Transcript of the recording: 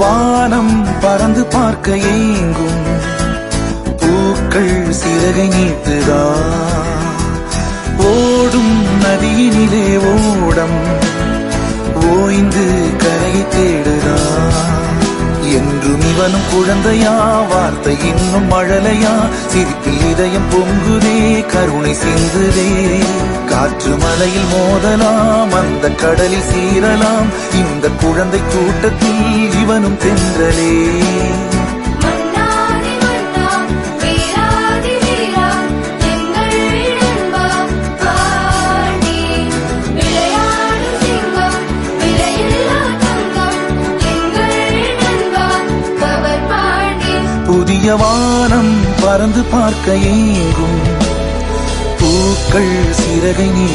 வானம் பறந்து பார்க்க ஏங்கும் பூக்கள் சிறகை நீட்டுதா ஓடும் நதியினிலே ஓடம் ஓய்ந்து கரையை தேடுதா என்றும் இவனும் குழந்தையா வார்த்தை இன்னும் மழலையா சிரிப்பில் இதயம் பொங்குதே கருணை சிந்துதே காற்று மலையில் மோதலாம் அந்த கடலில் சீரலாம் இந்த குழந்தை கூட்டத்தில் இவனும் தென்றலே புதிய வானம் பறந்து பார்க்க ஏங்கும் பூக்கள் சிறகை நீ